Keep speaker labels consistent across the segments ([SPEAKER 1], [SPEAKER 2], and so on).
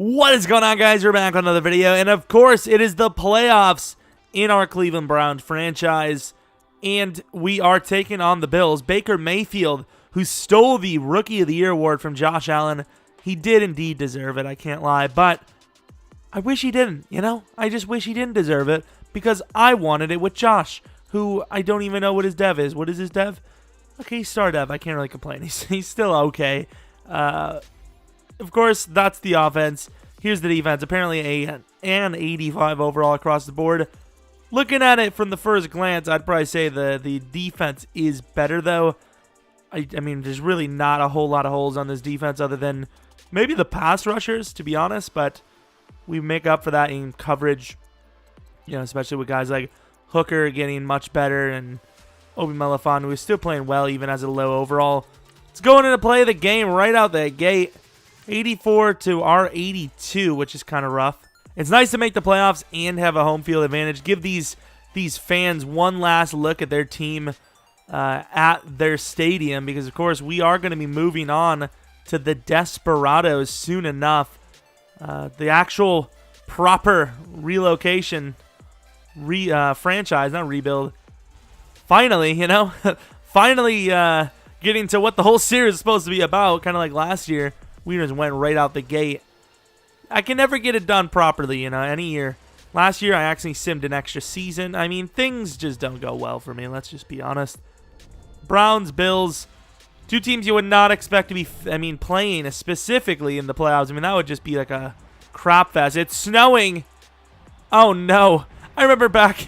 [SPEAKER 1] What is going on, guys? We're back on another video, and of course, it is the playoffs in our Cleveland Browns franchise, and we are taking on the Bills. Baker Mayfield, who stole the Rookie of the Year award from Josh Allen, he did indeed deserve it, I can't lie, but I wish he didn't, you know? I just wish he didn't deserve it, because I wanted it with Josh, who I don't even know what his dev is. What is his dev? Okay, he's star dev. I can't really complain. He's still okay. Of course, that's the offense. Here's the defense. Apparently an 85 overall across the board. Looking at it from the first glance, I'd probably say the defense is better, though. I mean, there's really not a whole lot of holes on this defense other than maybe the pass rushers, to be honest. But we make up for that in coverage, you know, especially with guys like Hooker getting much better and Obi Melifonwu, who's still playing well even as a low overall. It's going into play the game right out the gate. 84 to our 82, which is kind of rough. It's nice to make the playoffs and have a home field advantage. Give these fans one last look at their team at their stadium, because, of course, we are going to be moving on to the Desperados soon enough. The actual proper relocation, franchise, not rebuild. Finally, you know, finally getting to what the whole series is supposed to be about, kind of like last year. We just went right out the gate. I can never get it done properly, you know, any year. Last year, I actually simmed an extra season. I mean, things just don't go well for me. Let's just be honest. Browns, Bills, two teams you would not expect to be, playing specifically in the playoffs. I mean, that would just be like a crap fest. It's snowing. Oh, no. I remember back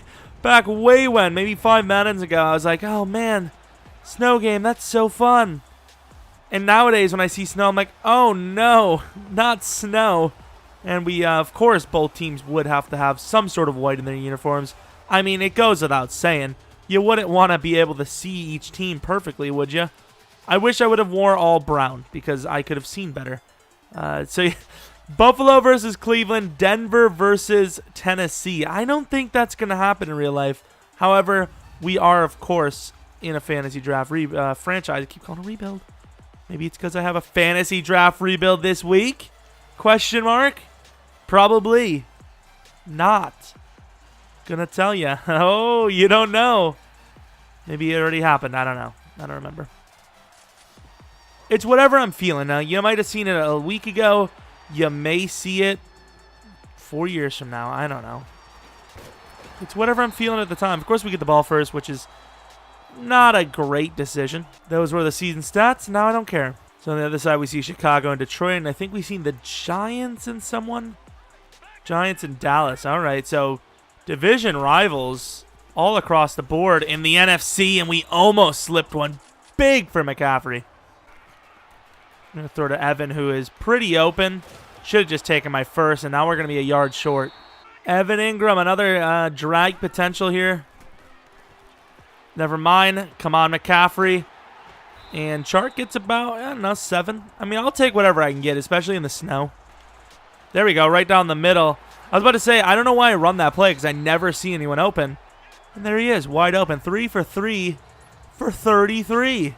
[SPEAKER 1] way when, maybe 5 Maddens ago, I was like, oh, man, snow game, that's so fun. And nowadays, when I see snow, I'm like, oh, no, not snow. And we, of course, both teams would have to have some sort of white in their uniforms. I mean, it goes without saying. You wouldn't want to be able to see each team perfectly, would you? I wish I would have wore all brown, because I could have seen better. Buffalo versus Cleveland, Denver versus Tennessee. I don't think that's going to happen in real life. However, we are, of course, in a fantasy draft franchise. I keep calling it a rebuild. Maybe it's because I have a fantasy draft rebuild this week? Question mark? Probably not. Gonna tell you. Oh, you don't know. Maybe it already happened. I don't know. I don't remember. It's whatever I'm feeling. Now, you might have seen it a week ago. You may see it 4 years from now. I don't know. It's whatever I'm feeling at the time. Of course, we get the ball first, which is not a great decision. Those were the season stats. Now I don't care. So on the other side, we see Chicago and Detroit, and I think we've seen the Giants and someone. Giants and Dallas. All right, so division rivals all across the board in the NFC, and we almost slipped one big for McCaffrey. I'm going to throw to Evan, who is pretty open. Should have just taken my first, and now we're going to be a yard short. Evan Ingram, another drag potential here. Never mind. Come on, McCaffrey. And Chark gets about, I don't know, 7. I mean, I'll take whatever I can get, especially in the snow. There we go, right down the middle. I was about to say, I don't know why I run that play, because I never see anyone open. And there he is, wide open. 3 for 3 for 33.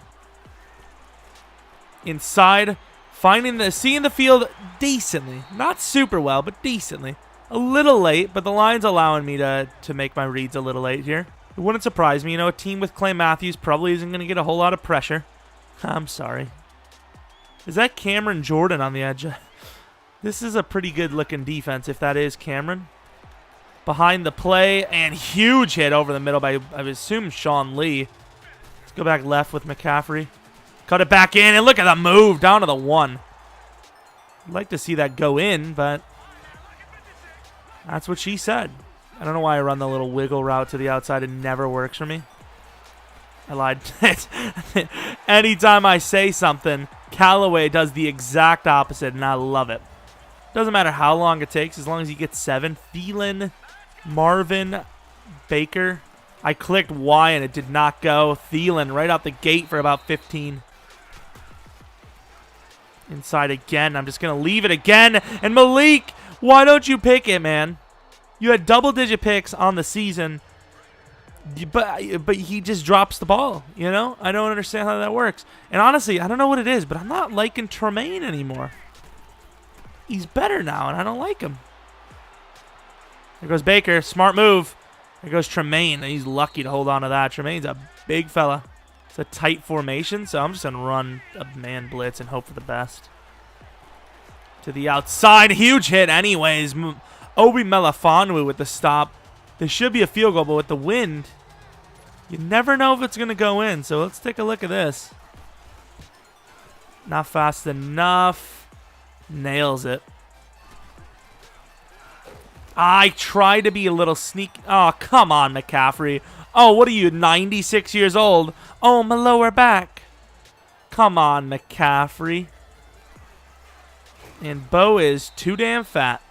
[SPEAKER 1] Inside, seeing the field decently. Not super well, but decently. A little late, but the line's allowing me to make my reads a little late here. It wouldn't surprise me. You know, a team with Clay Matthews probably isn't going to get a whole lot of pressure. I'm sorry. Is that Cameron Jordan on the edge? This is a pretty good-looking defense, if that is Cameron. Behind the play, and huge hit over the middle by, I would assume, Sean Lee. Let's go back left with McCaffrey. Cut it back in, and look at the move down to the 1. I'd like to see that go in, but that's what she said. I don't know why I run the little wiggle route to the outside. It never works for me. I lied. Anytime I say something, Callaway does the exact opposite, and I love it. Doesn't matter how long it takes, as long as you get 7. Thielen, Marvin, Baker. I clicked Y, and it did not go. Thielen right out the gate for about 15. Inside again. I'm just going to leave it again. And Malik, why don't you pick it, man? You had double-digit picks on the season, but he just drops the ball, you know? I don't understand how that works. And honestly, I don't know what it is, but I'm not liking Tremaine anymore. He's better now, and I don't like him. There goes Baker. Smart move. There goes Tremaine. He's lucky to hold on to that. Tremaine's a big fella. It's a tight formation, so I'm just going to run a man blitz and hope for the best. To the outside. Huge hit anyways. Obi Melifonwu with the stop. There should be a field goal, but with the wind, you never know if it's going to go in. So let's take a look at this. Not fast enough. Nails it. I tried to be a little sneaky. Oh, come on, McCaffrey. Oh, what are you, 96 years old? Oh, my lower back. Come on, McCaffrey. And Bo is too damn fat.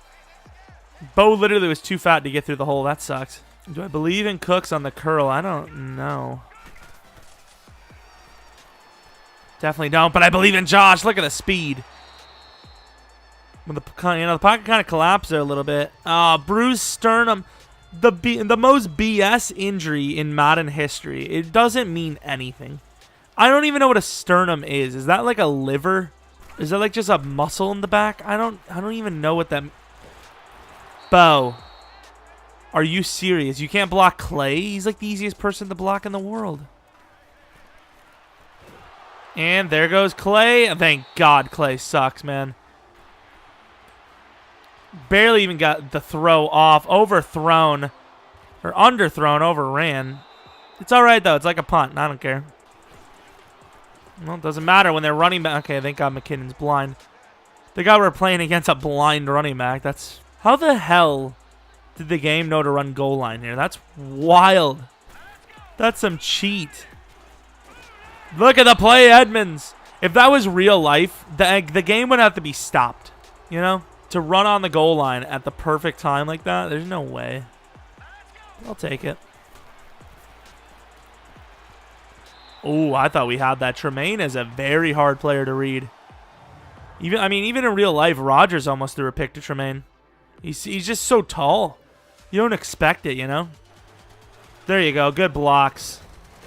[SPEAKER 1] Bo literally was too fat to get through the hole. That sucks. Do I believe in Cooks on the curl? I don't know. Definitely don't, but I believe in Josh. Look at the speed. When the pocket kind of collapsed there a little bit. Bruised sternum. The most BS injury in Madden history. It doesn't mean anything. I don't even know what a sternum is. Is that like a liver? Is that like just a muscle in the back? I don't even know what that. Bo, are you serious? You can't block Clay? He's like the easiest person to block in the world. And there goes Clay. Thank God Clay sucks, man. Barely even got the throw off. Overthrown. Or underthrown. Overran. It's all right, though. It's like a punt. I don't care. Well, it doesn't matter when they're running back. Okay, thank God McKinnon's blind. The guy we're playing against a blind running back. That's... How the hell did the game know to run goal line here? That's wild. That's some cheat. Look at the play, Edmonds. If that was real life, the game would have to be stopped. You know? To run on the goal line at the perfect time like that, there's no way. I'll take it. Oh, I thought we had that. Tremaine is a very hard player to read. Even in real life, Rodgers almost threw a pick to Tremaine. He's just so tall. You don't expect it, you know? There you go. Good blocks.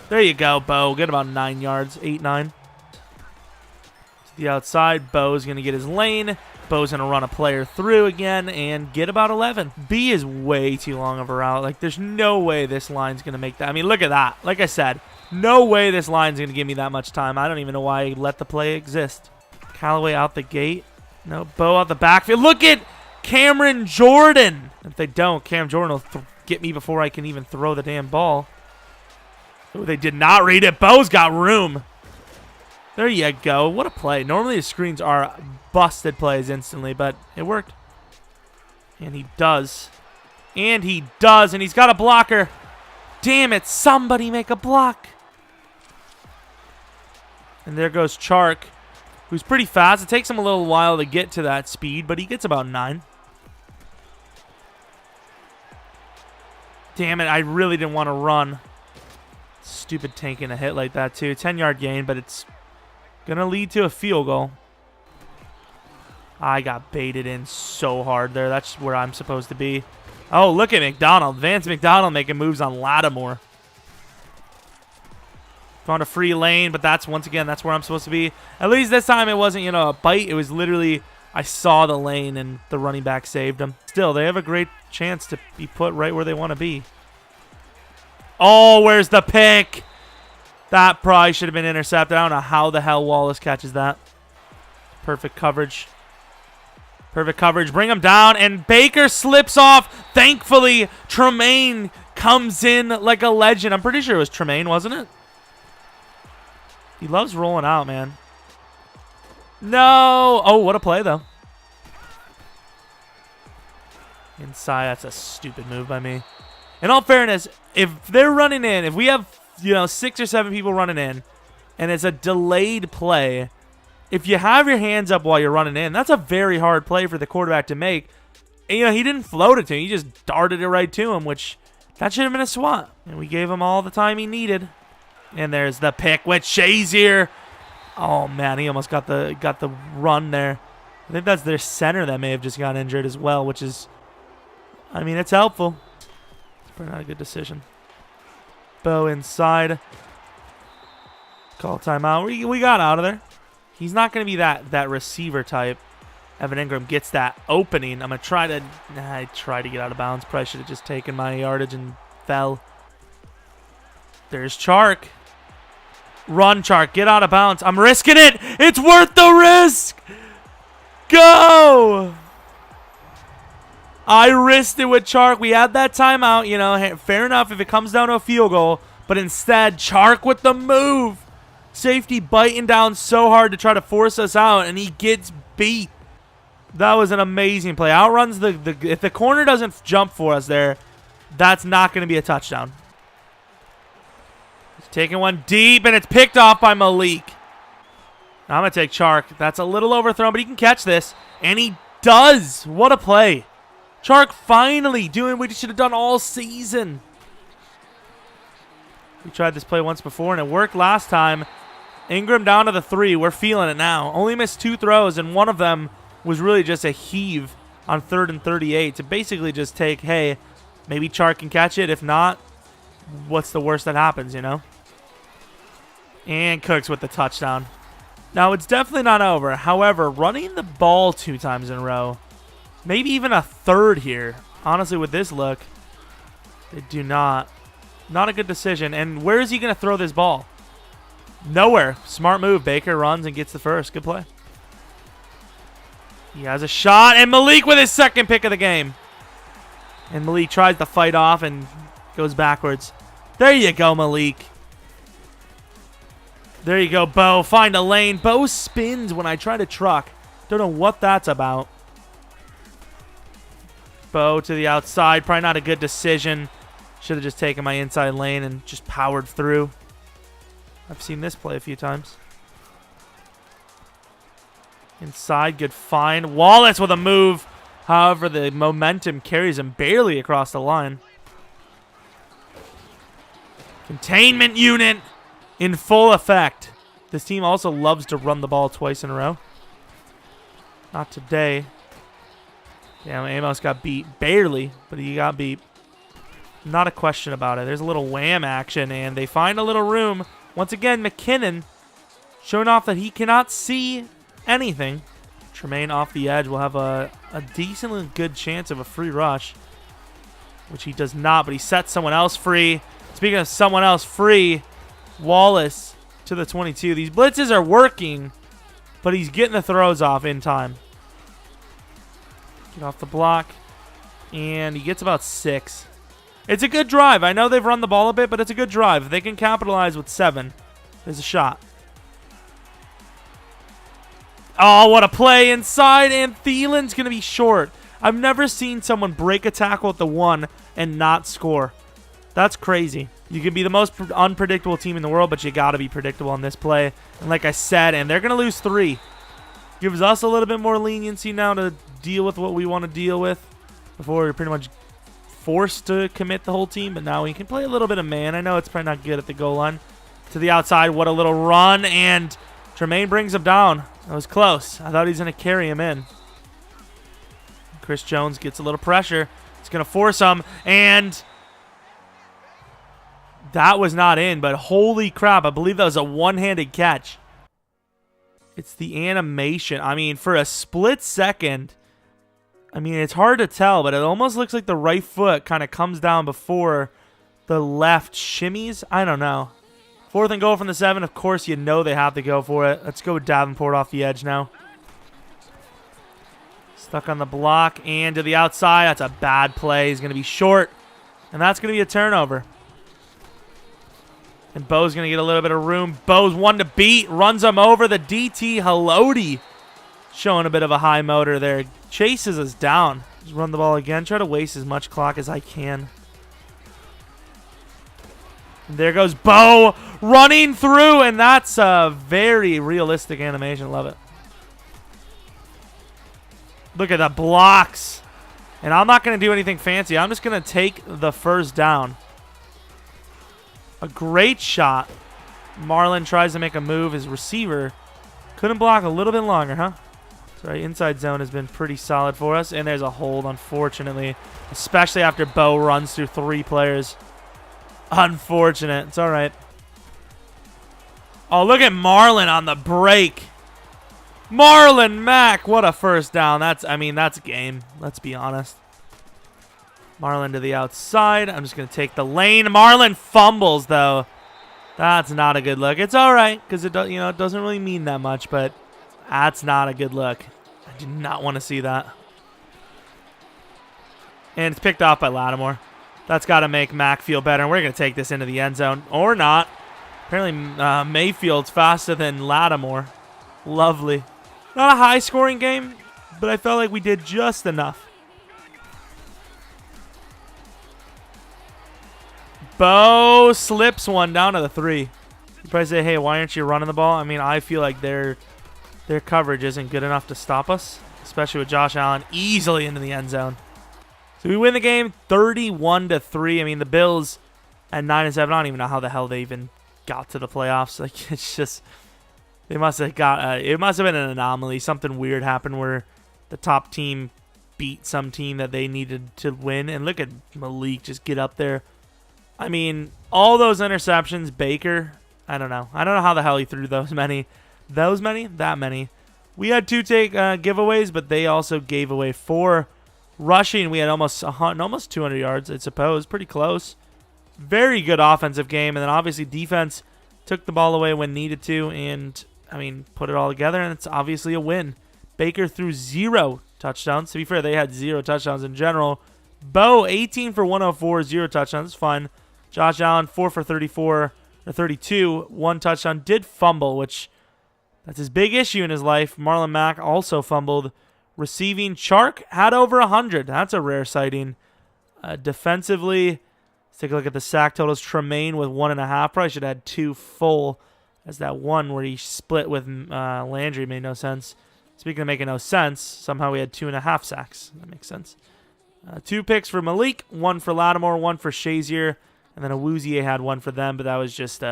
[SPEAKER 1] There you go, Bo. Get about 9 yards. 8, 9. To the outside. Bo's going to get his lane. Bo's going to run a player through again and get about 11. B is way too long of a route. Like, there's no way this line's going to make that. I mean, look at that. Like I said, no way this line's going to give me that much time. I don't even know why I let the play exist. Callaway out the gate. No, Bo out the backfield. Look at Cameron Jordan. If they don't, Cam Jordan will get me before I can even throw the damn ball. Oh, they did not read it. Bo's got room. There you go. What a play. Normally the screens are busted plays instantly, but it worked. And he does. And he does. And he's got a blocker. Damn it. Somebody make a block. And there goes Chark, who's pretty fast. It takes him a little while to get to that speed, but he gets about 9. Damn it. I really didn't want to run. Stupid taking a hit like that, too. 10-yard gain, but it's going to lead to a field goal. I got baited in so hard there. That's where I'm supposed to be. Oh, look at McDonald. Vance McDonald making moves on Lattimore. Found a free lane, but once again, that's where I'm supposed to be. At least this time it wasn't, a bite. It was literally, I saw the lane and the running back saved him. Still, they have a great chance to be put right where they want to be. Oh, where's the pick? That probably should have been intercepted. I don't know how the hell Wallace catches that. Perfect coverage. Perfect coverage. Bring him down, and Baker slips off. Thankfully, Tremaine comes in like a legend. I'm pretty sure it was Tremaine, wasn't it? He loves rolling out, man. No. Oh, what a play, though. Inside. That's a stupid move by me. In all fairness, if they're running in, if we have, 6 or 7 people running in, and it's a delayed play, if you have your hands up while you're running in, that's a very hard play for the quarterback to make. And, he didn't float it to him. He just darted it right to him, which that should have been a swat. And we gave him all the time he needed. And there's the pick with Shazier. Oh, man, he almost got the run there. I think that's their center that may have just got injured as well, which is, it's helpful. Probably not a good decision. Bo inside. Call timeout. We got out of there. He's not going to be that receiver type. Evan Ingram gets that opening. I'm going to try to... I tried to get out of bounds. Probably should have just taken my yardage and fell. There's Chark. Run, Chark. Get out of bounds. I'm risking it. It's worth the risk. Go. I risked it with Chark. We had that timeout. You know, fair enough if it comes down to a field goal. But instead, Chark with the move. Safety biting down so hard to try to force us out, and he gets beat. That was an amazing play. Outruns if the corner doesn't jump for us there, that's not going to be a touchdown. He's taking one deep, and it's picked off by Malik. Now I'm going to take Chark. That's a little overthrown, but he can catch this, and he does. What a play. Chark finally doing what he should have done all season. We tried this play once before, and it worked last time. Ingram down to the 3. We're feeling it now. Only missed 2 throws, and one of them was really just a heave on 3rd and 38 to basically just take, hey, maybe Chark can catch it. If not, what's the worst that happens, you know? And Cooks with the touchdown. Now, it's definitely not over. However, running the ball 2 times in a row, maybe even a third here. Honestly, with this look, they do not. Not a good decision. And where is he going to throw this ball? Nowhere. Smart move. Baker runs and gets the first. Good play. He has a shot. And Malik with his second pick of the game. And Malik tries to fight off and goes backwards. There you go, Malik. There you go, Bo. Find a lane. Bo spins when I try to truck. Don't know what that's about. Bo to the outside. Probably not a good decision. Should have just taken my inside lane and just powered through. I've seen this play a few times. Inside, good find. Wallace with a move. However, the momentum carries him barely across the line. Containment unit in full effect. This team also loves to run the ball twice in a row. Not today. Damn, Amos got beat. Barely, but he got beat. Not a question about it. There's a little wham action, and they find a little room. Once again, McKinnon showing off that he cannot see anything. Tremaine off the edge will have a decently good chance of a free rush, which he does not, but he sets someone else free. Speaking of someone else free, Wallace to the 22. These blitzes are working, but he's getting the throws off in time. Get off the block, and he gets about 6. It's a good drive. I know they've run the ball a bit, but it's a good drive. If they can capitalize with 7, there's a shot. Oh, what a play inside, and Thielen's going to be short. I've never seen someone break a tackle at the 1 and not score. That's crazy. You can be the most unpredictable team in the world, but you got to be predictable on this play. And like I said, and they're going to lose 3. Gives us a little bit more leniency now to deal with what we want to deal with before we're pretty much forced to commit the whole team, but now we can play a little bit of man. I know it's probably not good at the goal line. To the outside, what a little run, and Tremaine brings him down. That was close. I thought he was going to carry him in. Chris Jones gets a little pressure. It's going to force him, and that was not in, but holy crap, I believe that was a one-handed catch. It's the animation. I mean, for a split second, I mean, it's hard to tell, but it almost looks like the right foot kind of comes down before the left shimmies. I don't know. 4th and goal from the 7. Of course, you know they have to go for it. Let's go with Davenport off the edge now. Stuck on the block and to the outside. That's a bad play. He's going to be short, and that's going to be a turnover. And Bo's going to get a little bit of room. Bo's one to beat. Runs him over. The DT Haloti showing a bit of a high motor there. Chases us down. Just run the ball again. Try to waste as much clock as I can. And there goes Bo running through, and that's a very realistic animation. Love it. Look at the blocks. And I'm not going to do anything fancy. I'm just going to take the first down. A great shot. Marlon tries to make a move. His receiver couldn't block a little bit longer, huh? Sorry, inside zone has been pretty solid for us. And there's a hold, unfortunately. Especially after Bo runs through 3 players. Unfortunate. It's all right. Oh, look at Marlon on the break. Marlon Mack, what a first down. I mean, that's game. Let's be honest. Marlon to the outside. I'm just going to take the lane. Marlon fumbles, though. That's not a good look. It's all right because it doesn't really mean that much, but that's not a good look. I do not want to see that. And it's picked off by Lattimore. That's got to make Mack feel better. And we're going to take this into the end zone. Or not. Apparently Mayfield's faster than Lattimore. Lovely. Not a high-scoring game, but I felt like we did just enough. Bo slips one down to the 3. You probably say, hey, why aren't you running the ball? I mean, I feel like their coverage isn't good enough to stop us, especially with Josh Allen easily into the end zone. So we win the game 31-3. I mean, the Bills at 9-7. I don't even know how the hell they even got to the playoffs. Like, it's just, they must have got, it must have been an anomaly. Something weird happened where the top team beat some team that they needed to win. And look at Malik just get up there. I mean, all those interceptions, Baker, I don't know. I don't know how the hell he threw those many. Those many? That many. We had 2 giveaways, but they also gave away 4. Rushing, we had almost 200 yards, I suppose. Pretty close. Very good offensive game. And then obviously defense took the ball away when needed to. And, I mean, put it all together, and it's obviously a win. Baker threw 0 touchdowns. To be fair, they had 0 touchdowns in general. Bo, 18 for 104, 0 touchdowns. Fun. Josh Allen, 4 for 34, or 32, 1 touchdown. Did fumble, which that's his big issue in his life. Marlon Mack also fumbled. Receiving, Chark had over 100. That's a rare sighting. Defensively, let's take a look at the sack totals. Tremaine with 1.5. Probably should have had 2 full, as that one where he split with Landry made no sense. Speaking of making no sense, somehow we had 2.5 sacks. That makes sense. 2 picks for Malik, 1 for Lattimore, 1 for Shazier, and then Awuzie had 1 for them, but that was just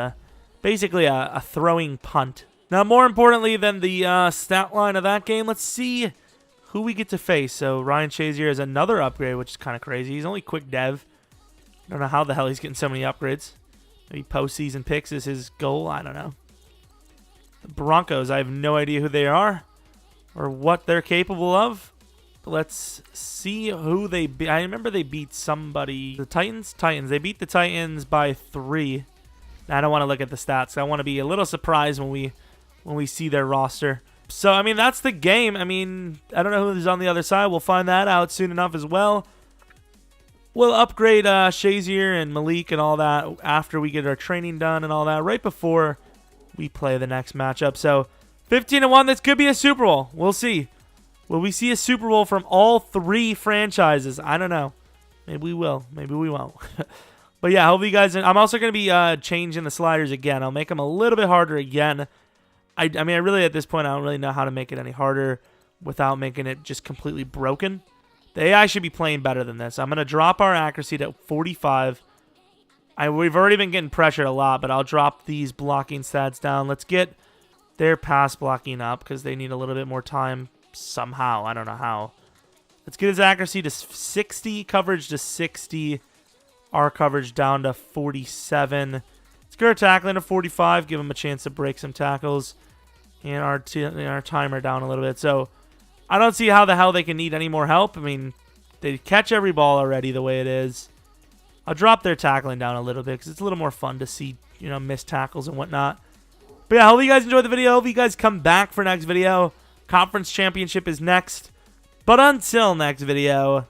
[SPEAKER 1] basically a throwing punt. Now, more importantly than the stat line of that game, let's see who we get to face. So Ryan Shazier is another upgrade, which is kind of crazy. He's only quick dev. I don't know how the hell he's getting so many upgrades. Maybe postseason picks is his goal. I don't know. The Broncos, I have no idea who they are or what they're capable of. Let's see who they beat. I remember they beat somebody. The Titans? Titans. They beat the Titans by 3. I don't want to look at the stats. I want to be a little surprised when we see their roster. So, I mean, that's the game. I mean, I don't know who's on the other side. We'll find that out soon enough as well. We'll upgrade Shazier and Malik and all that after we get our training done and all that, right before we play the next matchup. So, 15-1, this could be a Super Bowl. We'll see. Will we see a Super Bowl from all 3 franchises? I don't know. Maybe we will. Maybe we won't. But yeah, hope you guys... I'm also going to be changing the sliders again. I'll make them a little bit harder again. I mean, I really, at this point, I don't really know how to make it any harder without making it just completely broken. The AI should be playing better than this. I'm going to drop our accuracy to 45. We've already been getting pressured a lot, but I'll drop these blocking stats down. Let's get their pass blocking up because they need a little bit more time somehow. I don't know how. Let's get his accuracy to 60, coverage to 60, our coverage down to 47. Let's get our tackling to 45, give him a chance to break some tackles, and our timer down a little bit. So I don't see how the hell they can need any more help. I mean, they catch every ball already the way it is. I'll drop their tackling down a little bit because it's a little more fun to see, missed tackles and whatnot. But yeah, I hope you guys enjoyed the video. Hope you guys come back for next video. Conference championship is next. But until next video,